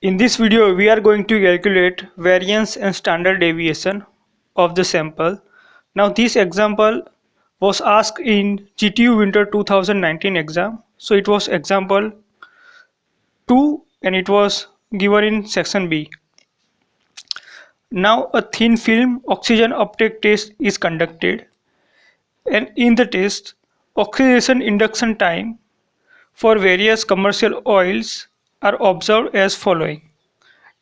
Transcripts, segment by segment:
In this video, we are going to calculate variance and standard deviation of the sample. Now, this example was asked in GTU Winter 2019 exam. So, it was example 2 and it was given in section B. Now, a thin film oxygen uptake test is conducted, and in the test, oxidation induction time for various commercial oils are observed as following.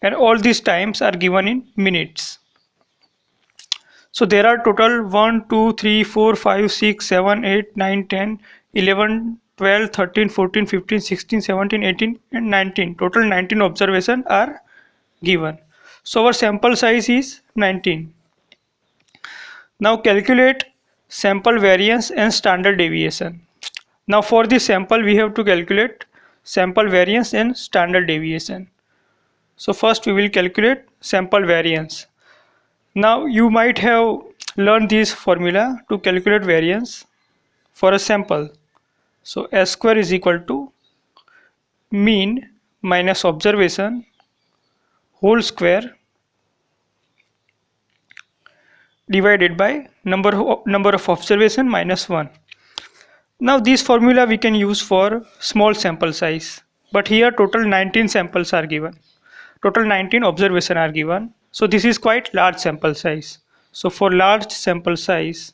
And all these times are given in minutes. So there are total 1, 2, 3, 4, 5, 6, 7, 8, 9, 10, 11, 12, 13, 14, 15, 16, 17, 18 and 19. Total 19 observations are given. So our sample size is 19. Now calculate sample variance and standard deviation. Now for this sample we have to calculate sample variance and standard deviation. So first we will calculate sample variance. Now you might have learned this formula to calculate variance for a sample. So S square is equal to mean minus observation whole square divided by number of observation minus 1. Now this formula we can use for small sample size, but here total 19 samples are given. Total 19 observations are given. So this is quite large sample size. So for large sample size,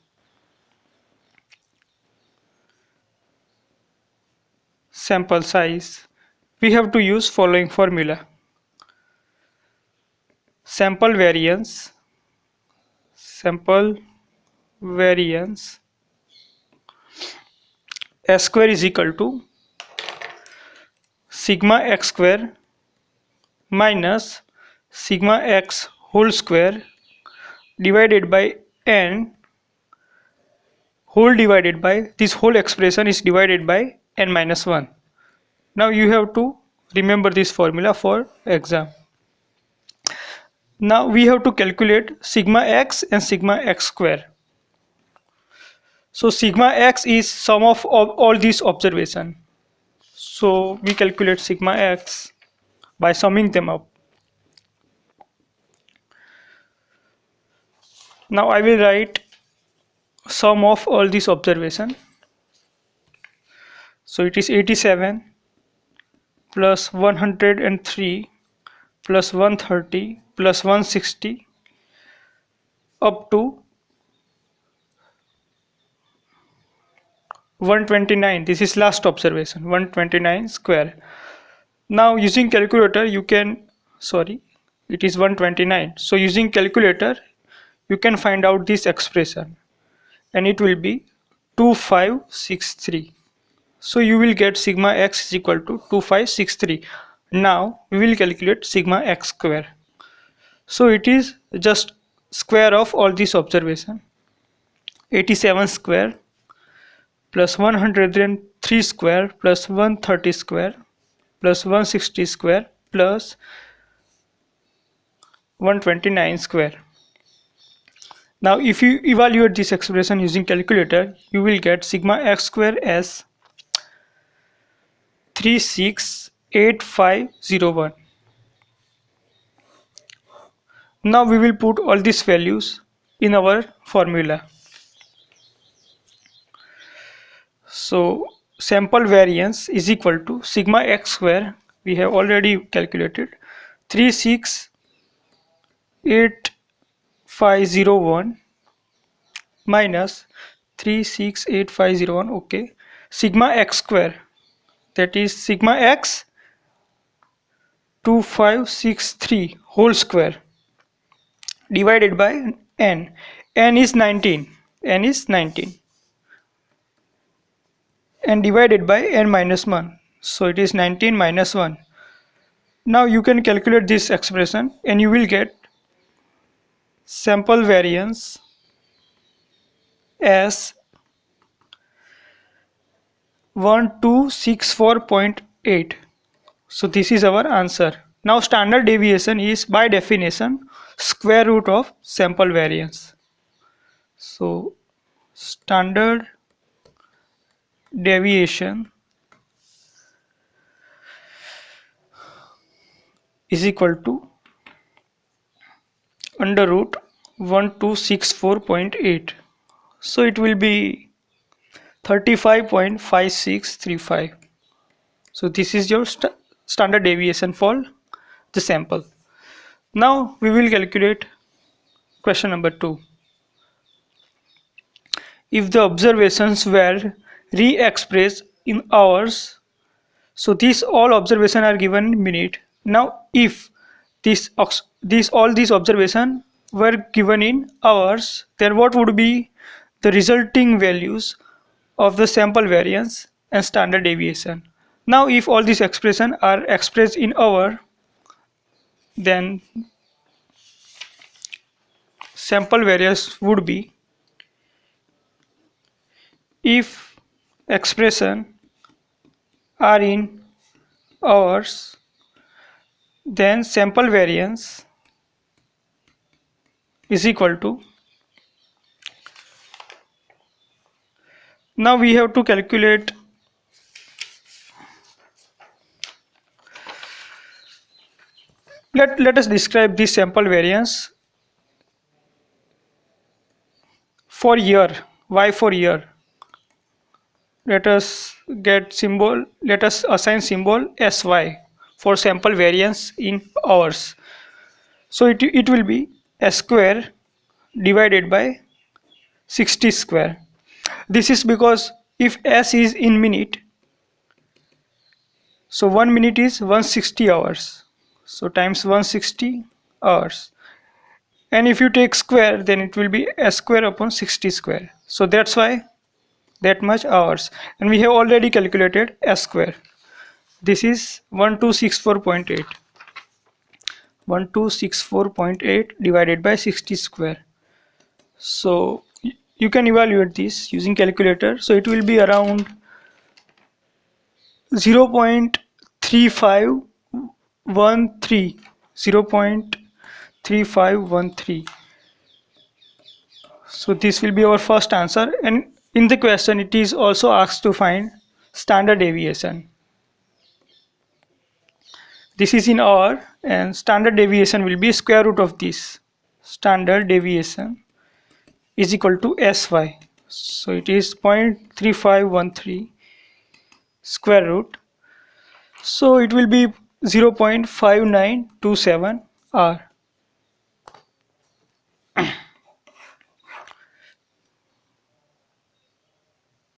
we have to use following formula. Sample variance S square is equal to sigma x square minus sigma x whole square divided by n whole divided by this whole expression is divided by n minus 1. Now you have to remember this formula for exam. Now we have to calculate sigma x and sigma x square. So sigma x is sum of all these observations. So we calculate sigma x by summing them up. Now I will write sum of all these observations. So it is 87 plus 103 plus 130 plus 160 up to 129. This is last observation, 129 square. Now using calculator you can, it is 129. So using calculator you can find out this expression and it will be 2563. So you will get sigma x is equal to 2563. Now we will calculate sigma x square. So it is just square of all these observations. 87 square plus 103 square plus 130 square plus 160 square plus 129 square. Now if you evaluate this expression using calculator, you will get sigma x square as 368501. Now we will put all these values in our formula. So sample variance is equal to sigma x square, we have already calculated, 368501 minus 368501, okay, sigma x square, that is sigma x 2563 whole square divided by n. N is 19 and divided by n minus 1. So it is 19 minus 1. Now you can calculate this expression and you will get sample variance as 1264.8. So this is our answer. Now standard deviation is by definition square root of sample variance. So standard deviation is equal to under root 1264.8. So it will be 35.5635. So this is your standard deviation for the sample. Now we will calculate question number 2. If the observations were re-expressed in hours, so these all observations are given in minute. Now if all these observations were given in hours, then what would be the resulting values of the sample variance and standard deviation? Now if all these expressions are expressed in hour, then sample variance would be, if expression are in hours, then sample variance is equal to, now we have to calculate let us describe this sample variance for year. Why for year? Let us assign symbol SY for sample variance in hours. So it will be S square divided by 60 square. This is because if S is in minute, so 1 minute is 160 hours. So times 160 hours. And if you take square, then it will be S square upon 60 square. So that's why that much hours. And we have already calculated S square. This is 1264.8. 1264.8 divided by 60 square. So you can evaluate this using calculator. So it will be around 0.3513. 0.3513. So this will be our first answer, and in the question it is also asked to find standard deviation. This is in hour, and standard deviation will be square root of this. Standard deviation is equal to SY. So it is 0.3513 square root. So it will be 0.5927 R.